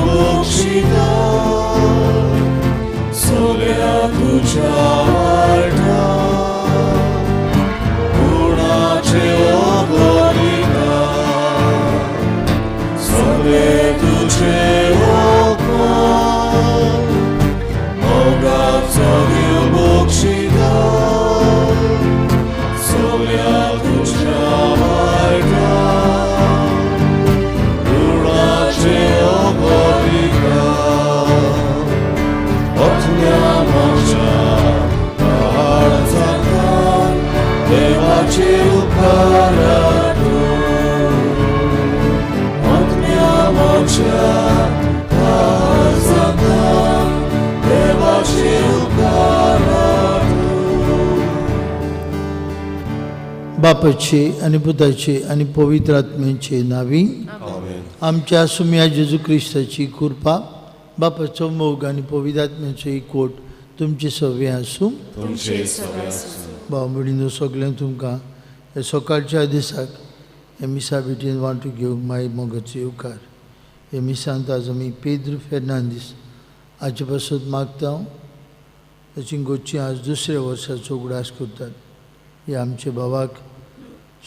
मोक्षिता सगळ्या तुझ्या वाटा गुणाचे ओघळीता सगळे तुझे मोगात सगळी मोक्षिता सगळ्या तुझ्या वाटा गुणाचे ओघळीता देवाचे उपकार तू आत्म्या मोक्षा देवाचे उपकार बापाचे आणि पुताचे आणि पवित्र आत्म्याचे नावी आमच्या सुम्या जेजू ख्रिस्ताची कृपा बापाचो मोग आणि पवित्र आत्म्याचो एकवट तुमचे सगळे आसूं भाव भयणीनो सगळ्यांक तुमकां हे सकाळच्या दिसाक हे मिसा भेटीन वांटून घेवंक माय मोगाचो येवकार. हे मिसांत आज आमी पेद्र फेर्नांदीस हाचे पासून मागता ताची गोची आज दुसऱ्या वर्साचो उगडास करतात. हे आमच्या भावाक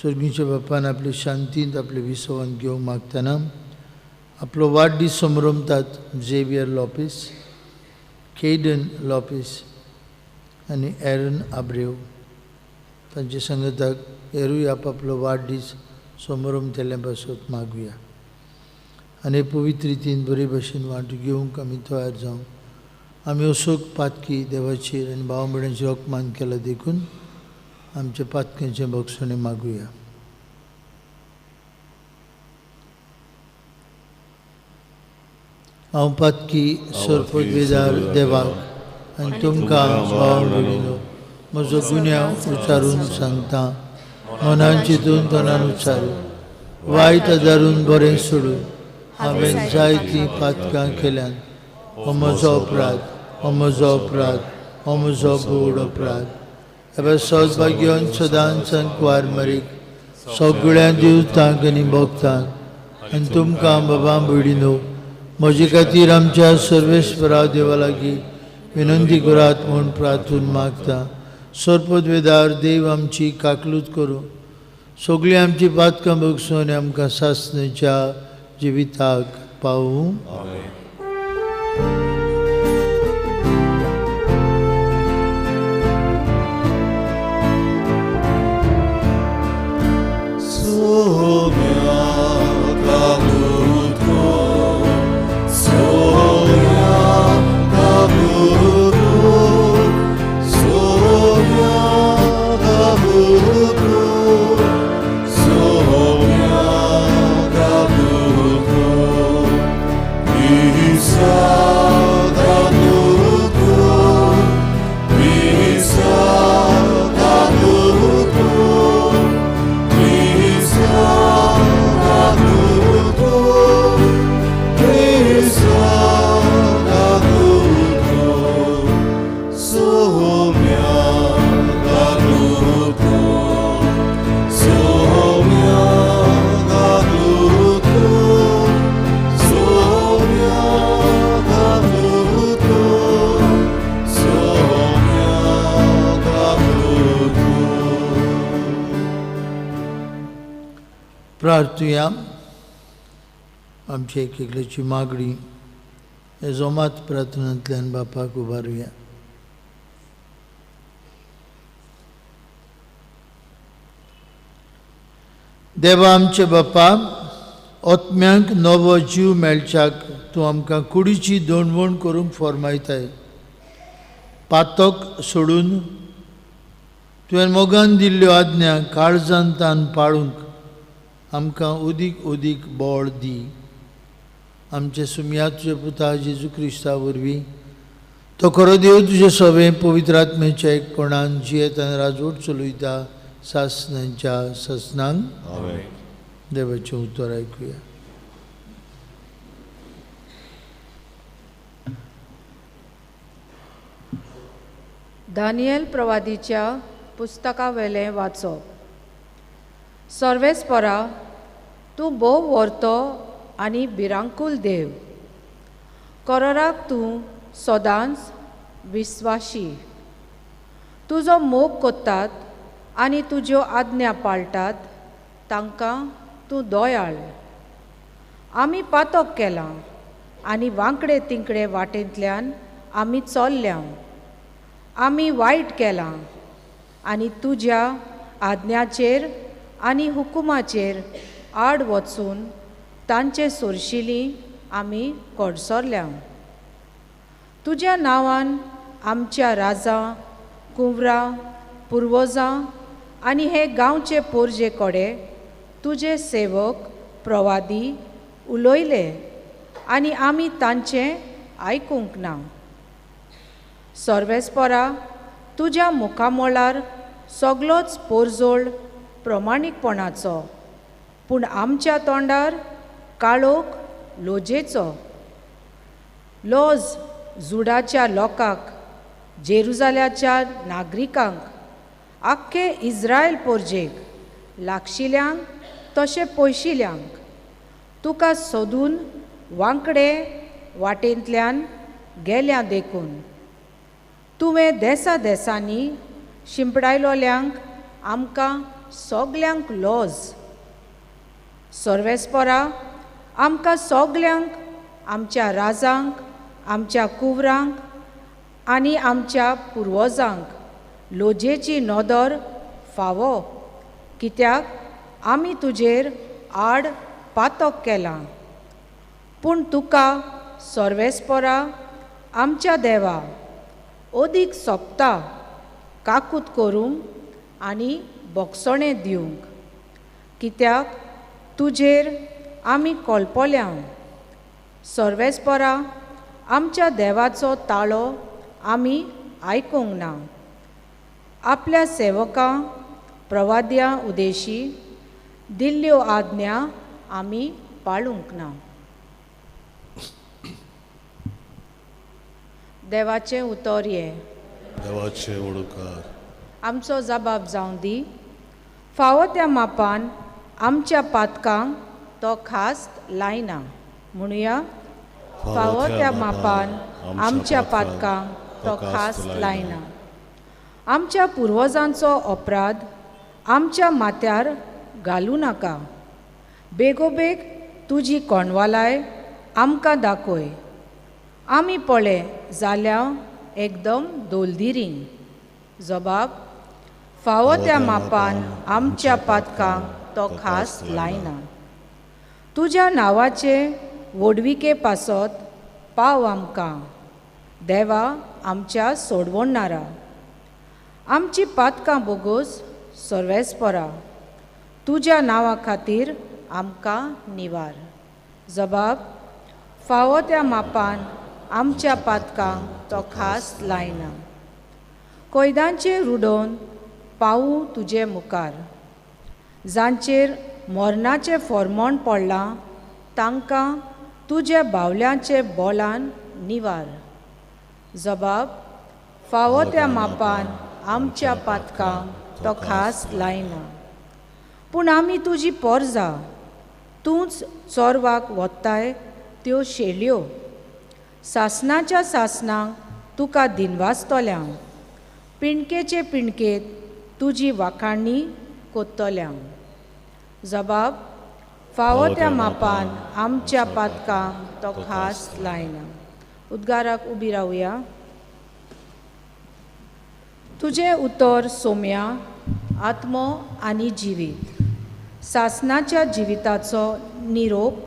स्वर्गीच्या बापान आपले शांतींत आपले विसवान घेवंक मागतना आपलो वाडदीस संभ्रमतात. झेवियर लॉपेस, केडन लॉपेस आनी एरन आब्रेव तांचे संगताक हेरूय आपलो वाडदीस संभ्रमतेल्या पासून मागुया आनी पवित्र रितीन बरे भशेन वांटून घेवंक आमी तयार जावं. आमी असोक पातकी देवाचेर आनी भाव भयणांचेर अपमान केला देखून आमच्या पातक्यांचे बक्षणे मागुया. हांव पातकी सरपदवेदार देवाक आनी तुमकां भाव भयणीनो म्हजो गुन्यांव उच्चारून सांगता. मनान चिंतून तोंडान उच्चारून वायट आदारून बरें सोडून हांवें जायतीं पातकां केल्यान हो म्हजो अपराध, हो म्हजो अपराध, हो म्हजो बोड अपराध. एबा सौभाग्यवान सदांच कुवार मारीक सगळ्या दिवतांक आनी भक्तांक आनी तुमकां बाबा भयणीनो म्हजे खातीर आमच्या सर्वेस्परा देवा लागीं विनंती करात म्हूण प्रार्थून मागता. सरपदवेदार देव आमची काकलूत करूं सगळीं आमची पातकां बगसूं आनी आमकां सासणेच्या जिविताक पावूं. प्रार्थुया. आमची एक एकल्याची मागणी हे जोमात प्रार्थनांतल्यान बापाक उबारुया. देवा आमचे बापा, आत्म्यांक नवो जीव मेळच्याक तूं आमकां कुडीची दोणवण करूंक फरमायताय. पातक सोडून तुवें मोगान दिल्ल्यो आज्ञा काळजांतान पाळूंक आमकां उदीक उदीक बळ दी. आमचे सुमयाचे पुता जेजू क्रिस्ता वरवीं तो खरो देव तुजे सवे पवित्र आत्म्याच्या एकपणान जियेत आनी राजवट चलयता सासणांच्या ससनांक. देवाचें उतर आयकुया. दानियल प्रवादीच्या पुस्तका वेलें वाचप. सर्वेस्परा तूं भोव व्हरतो आनी भिरांकूल देव. करोराक तूं सदांच विस्वाशी. तुजो मोग कोत्तात आनी तुज्यो आज्ञा पाळटात तांकां तूं दयाळ. आमी पातक केलां आनी वांकडे तिंकडे वाटेंतल्यान आमी चल्ल्या. आमी वायट केलां आनी तुज्या आज्ञाचेर आनी हुकुमाचेर आड वचून तांचे सोरशिलीं आमी कडसरल्या. तुज्या नांवान आमच्या राजां, कुंवरां, पुर्वजां आनी हे गांवचे पोरजे कोडे तुजे सेवक प्रवादी उलयले आनी आमी तांचें आयकूंक ना. सर्वेस्परा तुज्या मुखामोळार सगलोच पोरजोळ प्रमाणीकपणाचो, पूण आमच्या तोंडार काळोख लोजेचो. लॉज जुडाच्या लोकांक, जेरुजाल्याच्या नागरिकांक, आख्खे इस्रायल पोरजेक, लागशिल्यांक तशें पयशिल्यांक तुका सोदून वांकडे वाटेंतल्यान गेल्या देखून तुवें देसा देसांनी शिंपडायलोल्यांक आमकां सोगल्यांक लॉज. सर्वेस्परा आमकां सोगल्यांक, आमच्या राजांक, आमच्या कुंवरांक आनी आमच्या पुर्वजांक लोजेची नोदर फावो, कित्याक आमी तुजेर आड पातक केलां. पूण तुका सर्वेस्परा आमच्या देवा ओदीक सोंपता काकूत करूंक आनी बोगसणें दिवंक, कित्याक तुजेर आमी कळपल्या. सर्वेस्परा आमच्या देवाचो ताळो आमी आयकूंक ना. आपल्या सेवकां प्रवाद्यां उदेशी दिल्ल्यो आज्ञा आमी पाळूंक ना. देवाचें उतर हें. देवाचे ओडकार. आमचो जबाब जावं दी. फावो त्या मापान आमच्या पातकांक तो खास्त लायना. म्हणुया, फावो त्या मापान आमच्या पातकांक तो खास्त लायना. आमच्या पुर्वजांचो अपराध आमच्या माथ्यार घालूं नाका. बेगोबेग तुजी कोणवालाय आमकां दाखय. आमी पळय जाल्यार एकदम दोलदिरीन. जबाब, फावो त्या मापान आमच्या पातकांक तो खास्त लायना. तुज्या नांवाचे व्हडविके पासत पाव आमकां, देवा आमच्या सोडवणारा. आमची पातकां बोगूस सर्वेस्परा तुज्या नांवा खातीर आमकां निवार. जबाब, फावो त्या मापान आमच्या पातकांक तो खास्त लायना. कोयदांचेर उडोवन पावूं तुजे मुखार. जांचेर मरणाचें फर्मोण पडलां तांकां तुज्या बावल्यांचे बोलान निवार. जबाब, फावो त्या मापान आमच्या पातकांक तो खास्त लायना. पूण आमी तुजी पोरजां. तूंच चोरवाक वताय त्यो शेळयो. सासणाच्या सासणांक तुका दिनवासतल्यांक, पिणकेचे पिणकेत तुजी वाखाणणी कोत्तल्यांक. जबाब, फावो त्या मापान आमच्या पातकांक तो खास्त लायना. उद्गाराक उबी रावया. तुजें उतर सोम्या, आत्मो आनी जिवीत. सासणाच्या जिविताचो निरोप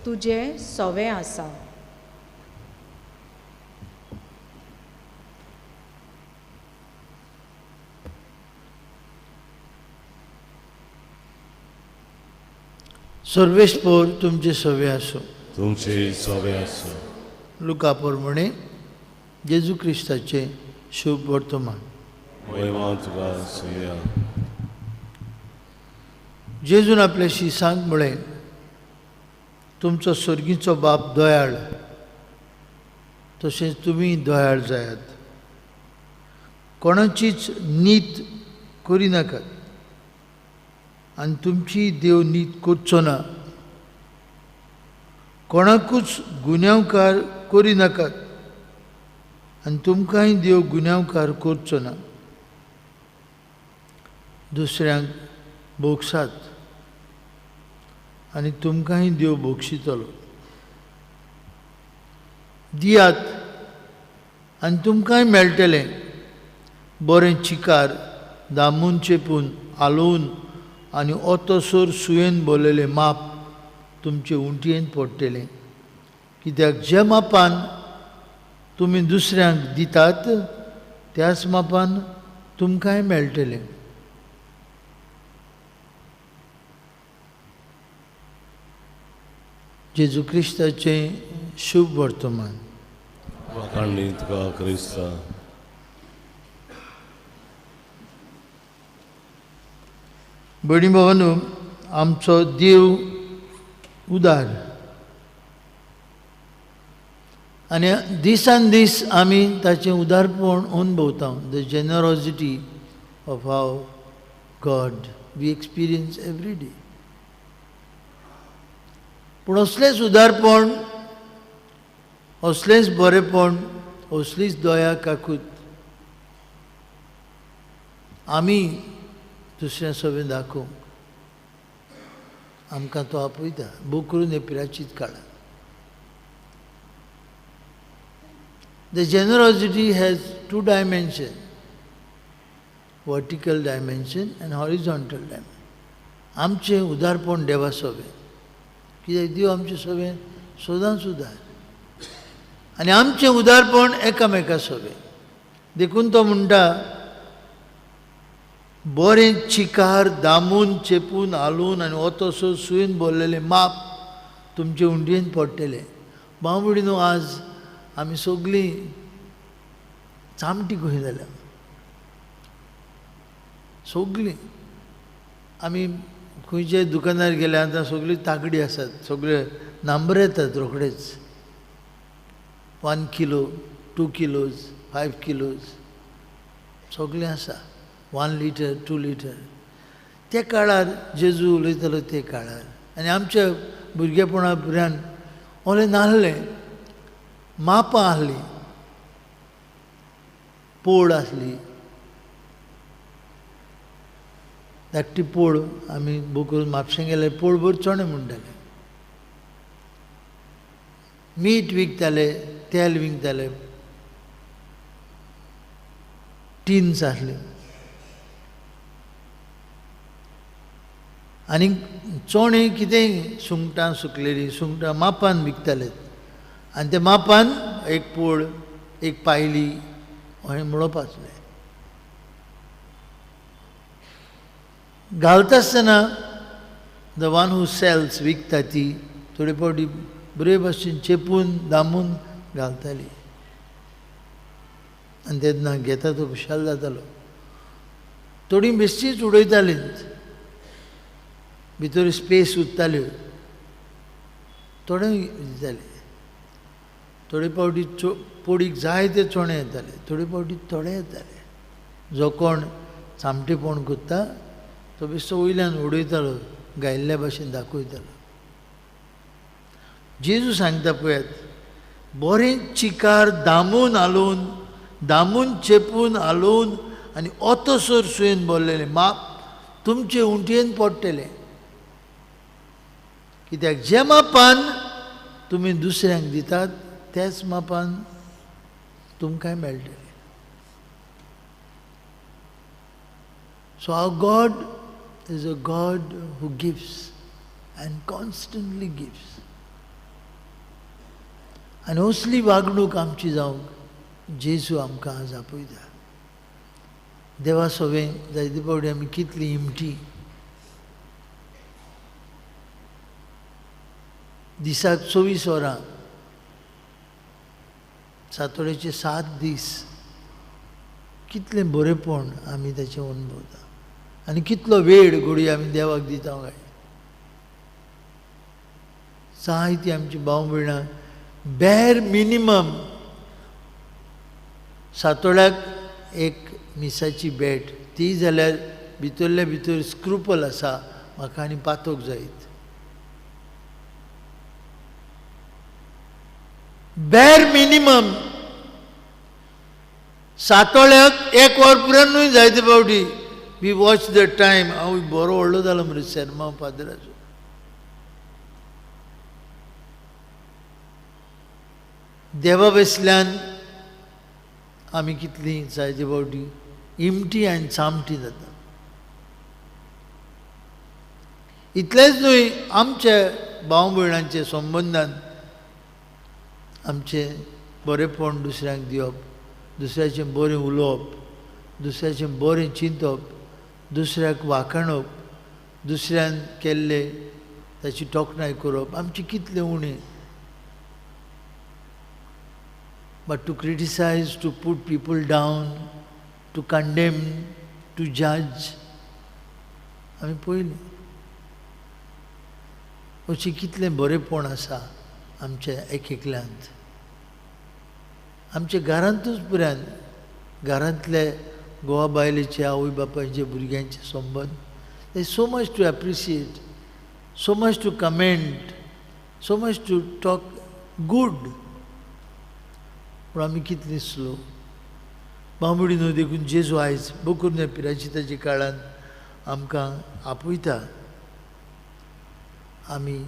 तुजें सवें आसा. सर्वेस्पोर तुमचे सवे आसो. तुमचे सवे आसो. लुका प्रमाणे जेजू क्रिस्ताचे शुभ वर्तमान. महिमा तुका सुया. जेजून आपल्या शिसांक म्हळें, तुमचो स्वर्गीचो बाप दयाळ, तशेंच तुमी दयाळ जायात. कोणाचीच नीत करिनाकात आनी तुमची देव नीत करचो ना. कोणाकूच गुन्यांवकार करी नाकात आनी तुमकांय देव गुन्यांवकार करचो ना. दुसऱ्यांक बोगसात आनी तुमकांय देव बोगशितलो. दियात आनी तुमकांय मेळटलें. बरें चिकार दामून चेपून आलोवन आनी ओतोसोर सुयेन भरलेलें माप तुमचे उंटयेंत पडटलें. कित्याक जे मापान तुमी दुसऱ्यांक दितात त्याच मापान तुमकांय मेळटलें. जेजू क्रिस्ताचें शुभ वर्तमान. वाखाणणी तुका क्रिस्ता. भयणी भावांनो, आमचो देव उदार आनी दिसान दीस आमी ताचें उदारपण अनुभवता. The generosity of our God we experience every day. पूण असलेंच उदारपण, असलेंच बरेपण, असलीच दया काकूत आमी दुसऱ्या सभेन दाखोवंक आमकां तो आपयता. बूक करून एप्रिलाचीच काळा. The generosity has two dimension, vertical dimension आनी हॉरिझॉन्टल डायमेन्शन. आमचें उदारपण देवा सभेन, कित्याक देव आमचे सभेन सदांच उदार, आनी आमचें उदारपण एकामेका सभेन. देखून तो म्हणटा, बरें चिकार दामून चेपून आलोवन आनी ओतोसो सुयेन भरलेलें माप तुमचे उंटयेंत पडटलें. भाव भयणीनो, आज आमी सगळीं चामटी कशी जाल्या. सगळीं आमी खंयच्याय दुकानार गेले आतां सगळीं तागडी आसात, सगळे नंबर येतात रोखडेच. 1 किलो, 2 किलोज, 5 किलोज सगळें आसा. 1 लिटर, 2 लिटर. त्या काळार जेजू उलयतालो ते काळार, आनी आमच्या भुरगेपणांतल्यान ओलें नासलें. मापां आसलीं, पोड आसली, धाकटी पोड. आमी बूक करून म्हापशें गेले, पोडभर चणे म्हणटाले. मीठ विकताले, तेल विकताले, टिन्स आसले. आनी चोणे कितें सुंगटां सुकलेलीं, सुंगटां मापान विकताले. आनी ते मापान एक पोड, एक पायली अशें म्हणप आसलें. घालता आसतना द वन हू सेल्स, विकता ती थोडी फावटी बरे भाशेन चेपून दामून घालताली. आनी तेन्ना घेता तो खुशाल जातालो. थोडी बेश्टीच उडयतालींच, भितर स्पेस उरताल्यो, थोडे दिताले. थोडे फावटी पोडीक जाय ते चोणे येताले, थोडे फावटी थोडे येताले. जो कोण चामटेपण करता तो बेश्टो वयल्यान उडयतालो, गायिल्ल्या भाशेन दाखयतालो. जेजू सांगता पळयात, बरें चिकार दामून आलोवन, दामून चेपून आलोवन आनी ओतोसोर सुयेन भरलेलें माप तुमचे उंटयेंत पडटलें. कित्याक जे मापान तुमी दुसऱ्यांक दितात त्याच मापान तुमकांय मेळटलें. So our God is a God who gives and constantly gives. आनी असली वागणूक आमची जावंक जेजू आमकां आज आपयता. देवा सवें जायते फावटी आमी कितली हिमटी. दिसाक 24 वरां, सातोड्याचे 7 दीस कितलें बरेपण आमी ताचें अनुभवता. आनी कितलो वेळ घडये आमी देवाक दिता काय. जायतीं आमची भाव भयणां बेर मिनिमम सातोड्याक एक मिसाची भेट, ती जाल्यार भितरल्या भितर स्क्रुपल आसा, म्हाका आनी पातोक जायत. बेर मिनिमम सातोळ्याक 1 वर पुरानूय जायते फावटी वी वॉच द टायम. हांव बरो व्हडलो जालो मरे शर्मा पाद्राचो. देवा वयसल्यान आमी कितलीं जायते फावटी इमटी आनी चामटी जाता. इतलेंच न्हय, आमच्या भाव भयणांचे संबंदान आमचें बरेंपण दुसऱ्यांक दिवप, दुसऱ्याचें बरें उलोवप, दुसऱ्याचें बरें चिंतप, दुसऱ्याक वाखाणप, दुसऱ्यान केल्ले ताची तोखणाय करप आमचें कितलें उणें. But to criticize, to put people down, to condemn, to judge, आमी पळयलें. अशें कितलें बरेंपण आसा आमच्या एक-एकल्यांत. आमच्या घरांतूच पुरान घरांतले घोवा बायलेचे आवय बापायचे भुरग्यांचे संबंद, they so much to appreciate, so much to comment, so much to talk good. पूण आमी कितलीं स्लो. बांबडी न्हू देखून जेजू आयज बकून पिराची ताच्या काळांत आमकां आपयता. आमी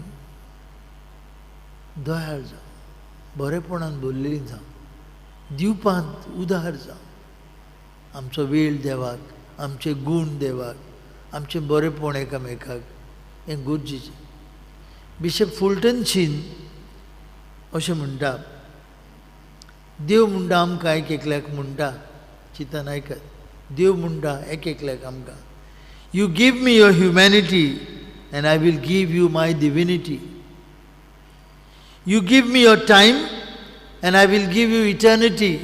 दयाळ जावं, बरेपणान भरलेलीं जावं, दिवपांत उदार जावं. आमचो वेळ देवाक, आमचे गूण देवाक, आमचें बरेपण एकामेकाक हें गरजेचें. बिशप फुलटनशीन अशें म्हणटा, देव म्हणटा आमकां एक एकल्याक म्हणटा, चिंतन आयकात, देव म्हणटा एक एकल्याक आमकां, you give me your humanity and I will give you my divinity. You give me your time and I will give you eternity.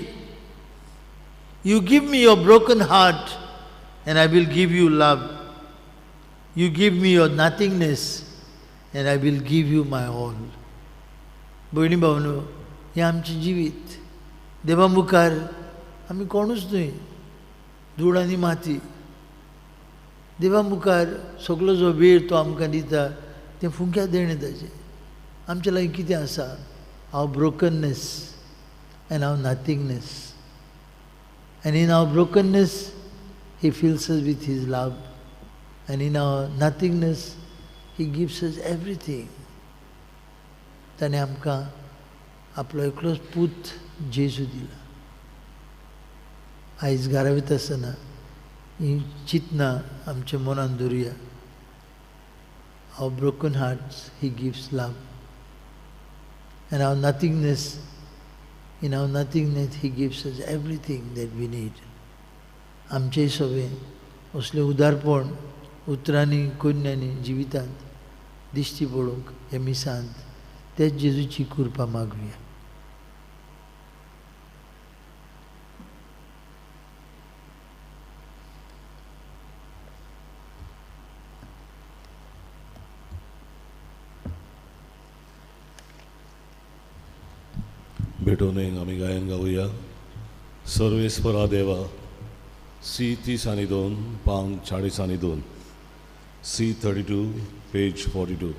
You give me your broken heart and I will give you love. You give me your nothingness and I will give you my all. भयणी भावनो, हें आमचें जिवीत. देवा मुखार आमी कोणूच न्हय, धूळ आनी माती. देवा मुखार सगळो जो वेळ तो आमकां दिता तें फुंक्या देणें ताचें. आमचे लागीं कितें आसा? Our brokenness and our nothingness. And in our brokenness he fills us with his love and in our nothingness he gives us everything. ताणें आमकां आपलो एकलोच पूत जेजू दिला. आयज घरा वयता आसतना ही चिंतना आमच्या मनान दवरुया. Our broken hearts he gives love and our nothingness, in our nothingness he gives us everything that we need. आमचें सगळें असलें उदारपण उतरांनी कन्यांनी जिवितांत दिश्टी पडूंक हे मिसांत तेच जेजूची कृपा मागुया. भेटून आमी गायन गावया. सर्वेस्परा देवा, C30 पांग 40 C32 पेज 42.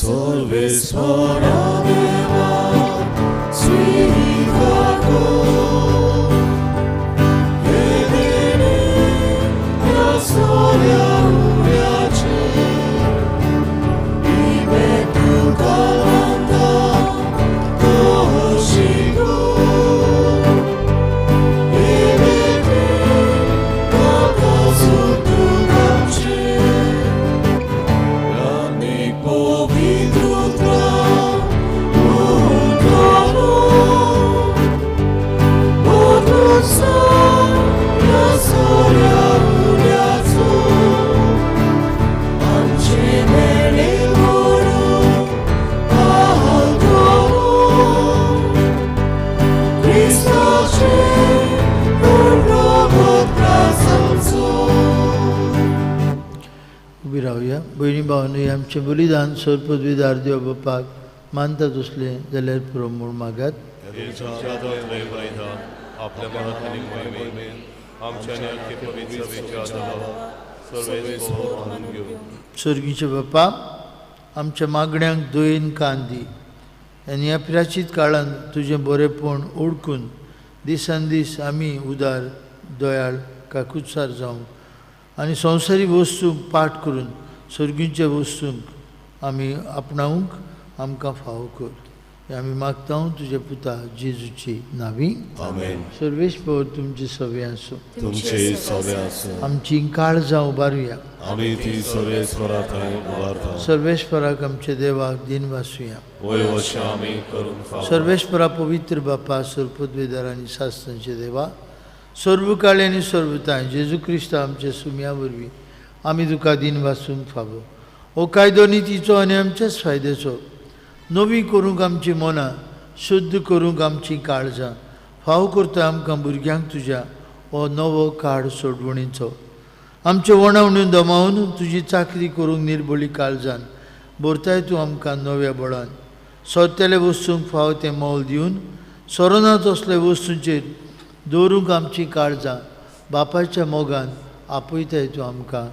Sorvesvara भयणी भावांनो, आमचें बलिदान सोर पदवीदार देव बापाक मानता दुसले जाल्यार पुरो म्हूण मागात. आपल्या मनात आणि मोहिमेन आमच्या आणि अख्खे पवित्र सभेच्या आदारात सर्वेस मानून घेऊ. स्वर्गीचे बापा, आमच्या मागण्यांक दोयेन कान दी आनी ह्या प्राचीत काळांत तुजें बरेपण ओळखून दिसान दीस आमी उदार, दयाळ, काकुटसार जावंक आनी संवसारी वस्तूंक पाठ करून स्वर्गीच्या वस्तूंक आमी आपणावंक आमकां फावो कर. हें आमी मागता तुज्या पुता जेजूची नांवी. आमेन. सर्वेस्पर तुमची सवे आसूं. तुमचे सवे आसूं. आमची काळजां उबारुया. आमी ती सर्वेस्परा थंय उबारता. सर्वेस्पराक आमच्या देवाक दिन वासुया. वय अशें आमी करून फावता. सर्वेस्परा पवित्र बापा, सर्पद्वेदार आनी शास्त्रांचे देवा, सर्व काळे आनी सर्वताय जेजू क्रिस्त आमच्या सुम्या वरवीं आमी तुका दिन वाचूंक फावो. हो कायदो नितीचो आनी आमच्याच फायद्याचो नवी करूंक आमची मनां, शुद्ध करूंक आमची काळजां फावो करता आमकां भुरग्यांक तुज्या हो नवो काळ सोडवणीचो. आमचे वणावणून दमावून तुजी चाकरी करूंक निर्बळी काळजान भरताय तूं आमकां नव्या बळान. सोदतेल्या वस्तूंक फावो तें मोल दिवन सोरोनात असल्या वस्तूंचेर दवरूंक आमची काळजां बापाच्या मोगान आपयताय तूं आमकां.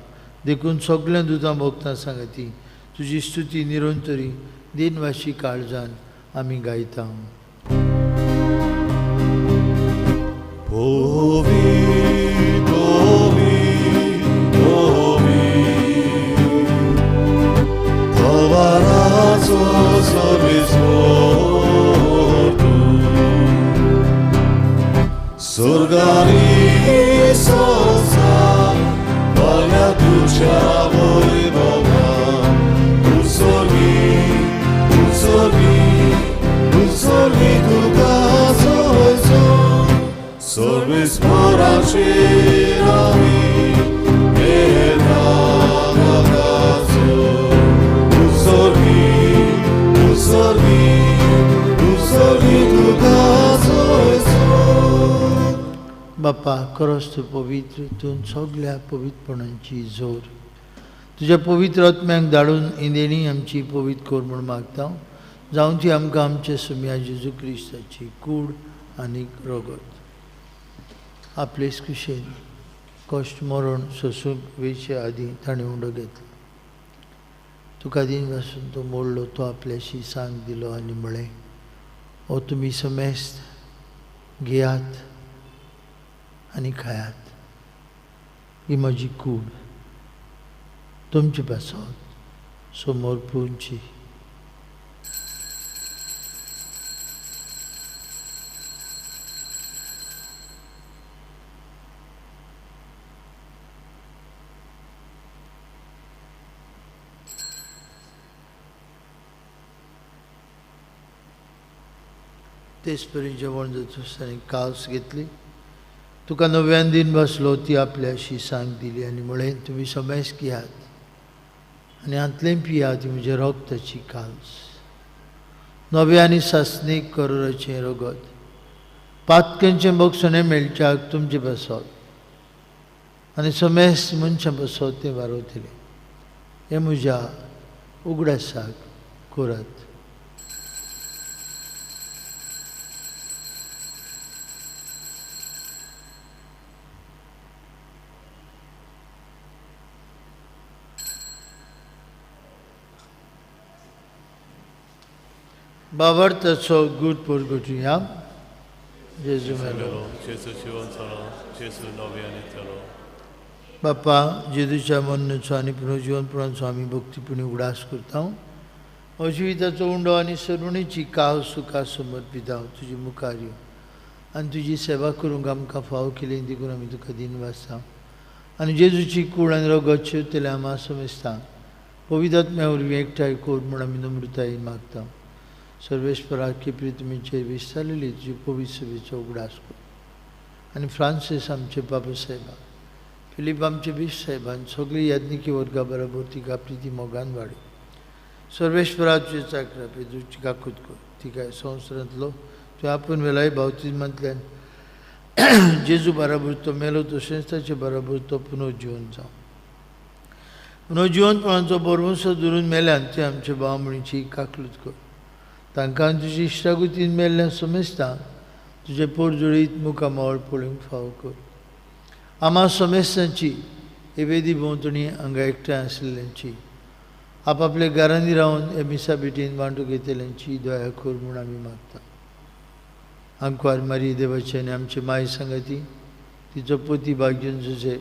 देखून सगळ्या दुतां भोगतां सांगाती तुजी स्तुती निरंतरी दिनवाशी काळजान आमी गायता. Sorgani sosa, voglio tuccia voi Boga, un sorgi tu caso e son, sorvis poraci rami, e naga caso, un sorgi tu caso e son. बापा, खरोच तूं पवित्र, तूं सगळ्या पवित्रपणांची जोर तुज्या पवित्र आत्म्यांक धाडून ही देणी आमची पवित्र कर म्हूण मागता. जावं ती आमकां आमच्या सुम्या जेजू क्रिस्ताची कूड आनी रगत आपलेच कुशेन कश्ट मरण सोसूंक वेचे आदीं ताणें उंडो घेतलो. तुका दिन वासून तो मोडलो, तो आपल्याशी सांग दिलो आनी म्हळें, हो तुमी समेस्त घेयात आनी खायात. ही म्हजी कूड तुमचे पासत समोर पुंची. तेच परी जेवण जाता आसतना कास घेतली, तुका नव्यान दिन बसलो, ती आपल्याशी सांग दिली आनी म्हळें, तुमी समेस घेयात आनी हातलें पियात, ती म्हज्या रगताची काल्स. नवे आनी सासणीक करोराचें रगत पातकेंचें बगसणें मेळच्याक तुमचे बसत आनी समेस मनशां बसत तें वारयतलें. हें म्हज्या उगडासाक करात. बाबार्थाचो गूट परगटुया. जेजू मेलो, जेजू जिवन जालो, जेजू नवे आनी तेलो. बापा, जेजूच्या मरणाचो आनी पुनर्जीवनपणाचो आमी भक्तीपणी उगडास करता. अजिविताचो उंडो आनी सरवणीची काव सुखा समर्पिता तुजी मुखार यो आनी तुजी सेवा करूंक आमकां फाव केली, देखून आमी तुका दिन वाचता. आनी जेजूची कूड आनी रगत शेवतले आमी समेस्ता पवित्र आत्म्या वरवीं एकठांय कर म्हूण आमी नम्रतायेन मागता. सर्वेस्पराची प्रितमेचेर विस्तारलेली तुजी पवित्र सभेचो उगडास कर. आनी फ्रांसीस आमचे बाबा साहेबान, फिलीप आमचे बिश साहेबान, सगळी याज्ञिकी वर्गा बरोबर तिका प्रिती मोगान वाडी. सर्वेस्पराचे चाकरा पेदूची काकूत कर. तिका संवसारांतलो तुवें आपूण वेलाय बावतिजमांतल्यान जेजू बरोबर तो मेलो, तशेंच ताचे बरोबर तो पुनर्जीवन जावं. पुनर्जीवनपणाचो बरवंसो धरून मेल्यान ते आमचे बावमणीची काकलूत कर. तांकां तुजी इश्टागुतीन मेल्लें समेस्तां तुजे पोरजोळीत मुखामोळ पळोवंक फावो कर. आम्हा समेस्तांची हे वेदी भोंवतणी हांगा एकठांय आशिल्ल्यांची आपापल्या घरांनी रावन हे मिसा बेटीन वांटो घेतल्यांची दया कर म्हूण आमी मागता. आंकवार मारी देवाची आनी आमचे माय सांगाती तिचो पती भाग्योन जुजे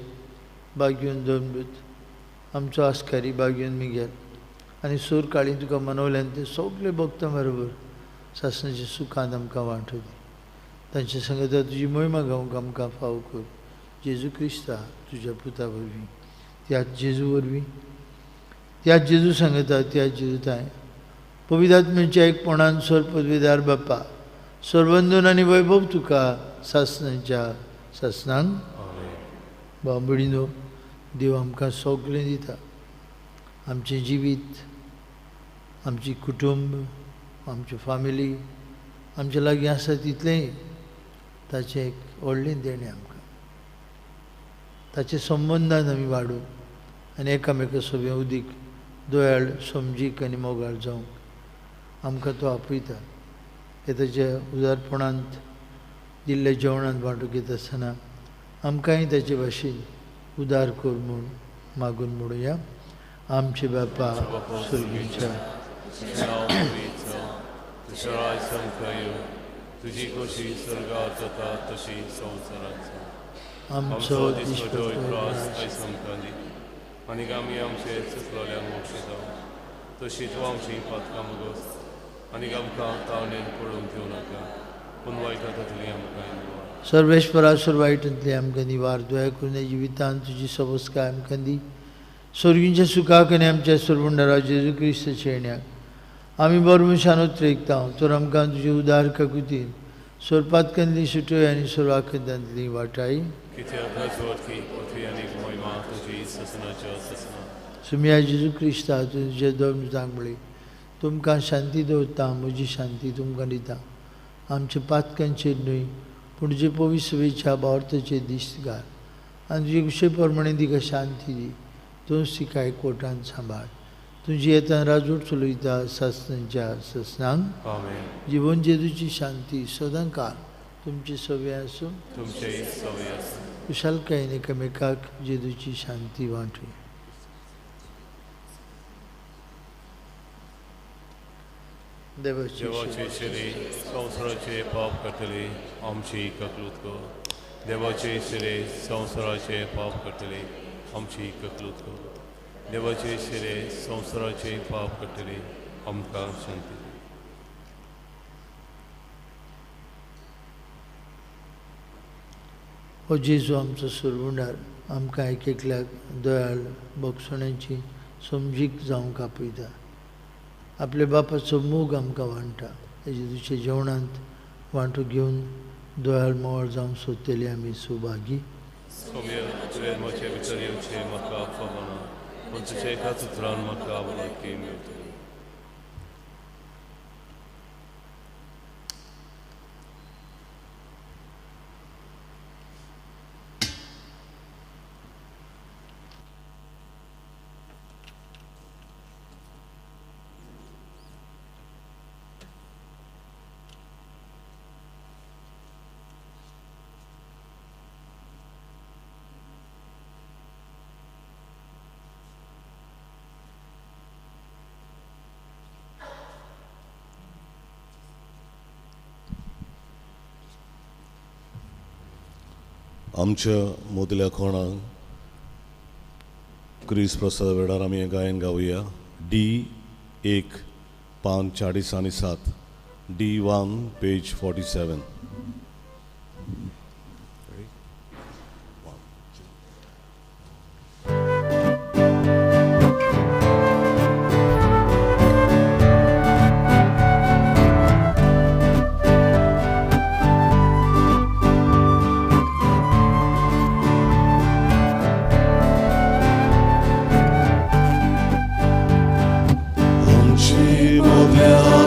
भाग्योन दोनबूत आमचो आस्कारी भाग्योन मिगेल आनी सोर काळी तुका मनवल्यान ते सगळे भक्तां बरोबर सासणाच्या सुखांत आमकां वांटो दी. तांचे सांगता तुजी महिमा गावंक आमकां फावो कर. जेजू क्रिस्ता तुज्या पुता वरवीं त्याच जेजू वरवीं त्याच जेजू सांगता त्याच जेजू ताय पवित्र आत्म्याच्या एकपणान सोर पदवीदार बाप्पा सर्वंदन आनी वैभव तुका सासणांच्या सासणांक बांबडीनो देव आमकां सगळें दिता. आमचें जिवीत आमची कुटुंब आमची फॅमिली आमचे लागीं आसा तितलेंय ताचें एक व्हडलें देणें आमकां. ताचे संबंदान आमी वाडूं आनी एकामेका सोबे उदीक दोयाळ समजीक आनी मोगाळ जावंक आमकां तो आपयता. हे ताच्या उदारपणांत दिल्ल्या जेवणांत वांटो घेत आसतना आमकांय ताचे भाशेन उदार कर म्हूण मागून म्हणुया. आमचे बापा सुर्गीच्या तुझो राज संवसार येवं, तुजी कशी स्वर्गांत जाता तशी संवसारांत जावं. आमचो दिसपट्टो आयज आमकां दी आनी आमी आमचे चुकलोल्यांक मोक्षिता तशी तूं आमची पातकां मागोस आनी आमकां तावणेन पडूंक दिवं नाका पूण वायटांतली आमकां निवार. सर्वेश्वरा वायटांतली आमकां निवार. दया करून हे जिवितांत तुजी सबस्काय आमकां दी. स्वर्गींच्या सुखाक आनी आमच्या सर्वंडरा जेजू क्रिस्ताच्या येण्याक आमी बरमुशान उतरेकता. तर आमकां तुजे उदार काकुतीन सोरपातकांतली सुटय आनी सर्वाखंडांतली वाटाय सुम्या जेजू क्रिस्ता तुजे दोन जांगबळे तुमकां शांती दवरता. म्हजी शांती तुमकां दिता. आमच्या पातकांचेर न्हय पूण तुजे पवित्र सभेच्या बावर्थाचेर दिश्ट घाल आनी तुजे कुशे प्रमाणे तिका शांती दी. तूंच तिका एकवटान सांबाळ. तुजी येतान राजवट चलयता सासणांच्या सासणांक जिवन जेजूची शांती सदां काल तुमचे सवे आसूं. कुशालकायेन एकामेकाक जेजूची शांती वांटूया. देवाचे शिरे संवसाराचे पाप करतले आमची ककलूत कर. देवाचे शिरे संवसाराचे पाप करतले आमची ककलूत कर. देवाचे शिरे संवसाराचे पाप करतले आमकां शांती दी. हो जेजू आमचो सर्वंडार आमकां एक एकल्याक दयाळ भोगसण्याची समजीक जावंक आपयता. आपल्या बापाचो मोग आमकां वांटा. जेजूच्या जेवणांत वांटो घेवन दयाळ मोळ जावंक सोदतली आमी सुभागी. सौम्य तुवें म्हजे भितर येवचें म्हाका फवना पूण तुज्या एकाच उतरान म्हाका आवडटी मेळटली. आमच्या मोदल्या कोणाक क्रिस प्रसाद वेळार आमी हें गायन गावया. D1:40 D1 page 47. Modelha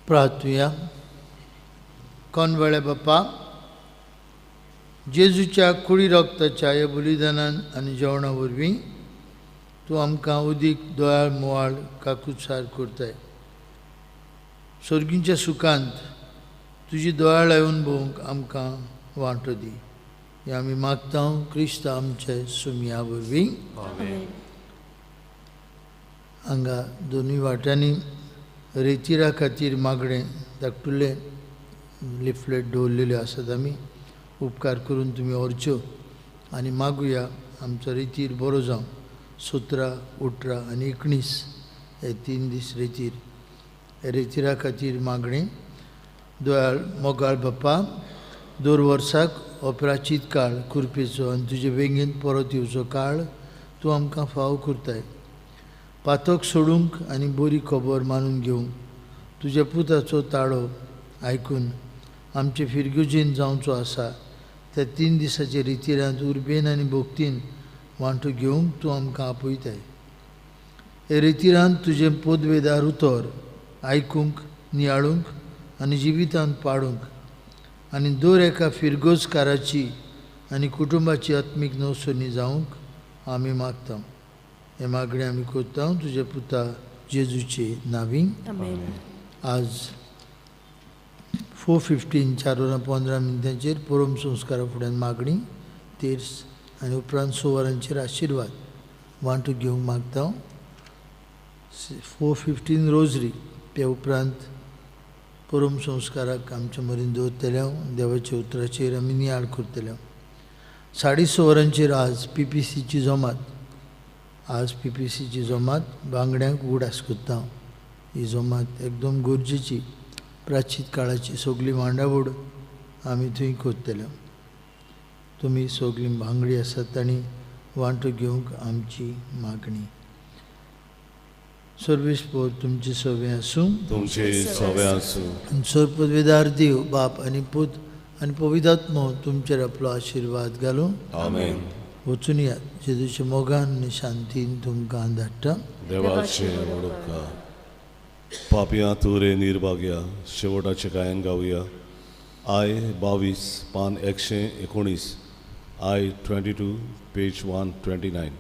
प्रार्थूया. कोनवळे बाप्पा, जेजूच्या कुडी रक्ताच्या ह्या बलिदानान आनी जेवणा वरवीं तूं आमकां उदीक दोळाळ मोवाळ काकूसार करताय. सर्गींच्या सुखांत तुजी दोळाळ येवन भोवंक आमकां वांटो दी. हें आमी मागता क्रिस्त आमचे सुमया वरवीं. हांगा दोनूय वाट्यांनी रेतीरा खातीर मागणें धाकटुलें लिफलेट दवरलेल्यो आसात. आमी उपकार करून तुमी व्हरच्यो आनी मागुया आमचो रेतीर बरो जावं. 17, 18 आनी 19 हे 3 दीस रेतीरा खातीर मागणें. दोळाळ मोगाळ बाप्पा, 2 वर्साक अपराचीत काळ कुरपेचो आनी तुजे बेगीन परत येवचो काळ तूं आमकां फाव करताय. पातक सोडूंक आनी बरी खबर मानून घेवंक तुज्या पुताचो ताळो आयकून आमचे फिरगुजेन जावचो आसा. त्या 3 दिसांचे रितीरांत उर्बेन आनी भोगतीन वांटो घेवंक तूं आमकां आपयताय. हे रितीरांत तुजें पोदवेदार उतर आयकूंक, नियाळूंक आनी जिवितांत पाडूंक आनी दर एका फिरगोजकाराची आनी कुटुंबाची आत्मीक नवसोनी जावंक आमी मागता. हे मागणें आमी करता तुज्या पुता जेजूचे नांवीं. आज 4:15 4:15 परम संस्कारा फुड्यान मागणी, तेर्स आनी उपरांत 6 वरांचेर आशिर्वाद वांटो घेवंक मागता. 4:15 रोजरी, ते उपरांत परम संस्काराक आमच्या मरेन दवरतले. देवाच्या उतराचेर आमी नियाळ करतले. 6:30 वरांचेर आज PPCची जमात. आज PPCची जमात बांगड्यांक उगडास करता. ही जमात एकदम गरजेची. प्राचीत काळाची सगळी मांडावळ आमी थंय करतले. तुमी सगळी बांगडी आसात आनी वांटो घेवंक आमची मागणी. सर्वेस्पर तुमचे सवे आसूं. तुमचे सवे आसूं. सरपदवेदार देव बाप आनी पूत आनी पवित्रात्मो तुमचेर आपलो आशिर्वाद घालूं. आमेन. वचून यात. जेजूच्या मोगान आनी शांतीन तुमकां धाडटा. देवाचे उपकार. पापयां तूं रे निर्भाग्या, शेवटाचे गायन गावया. आय 22 पान 119, आय 22 पेज 129.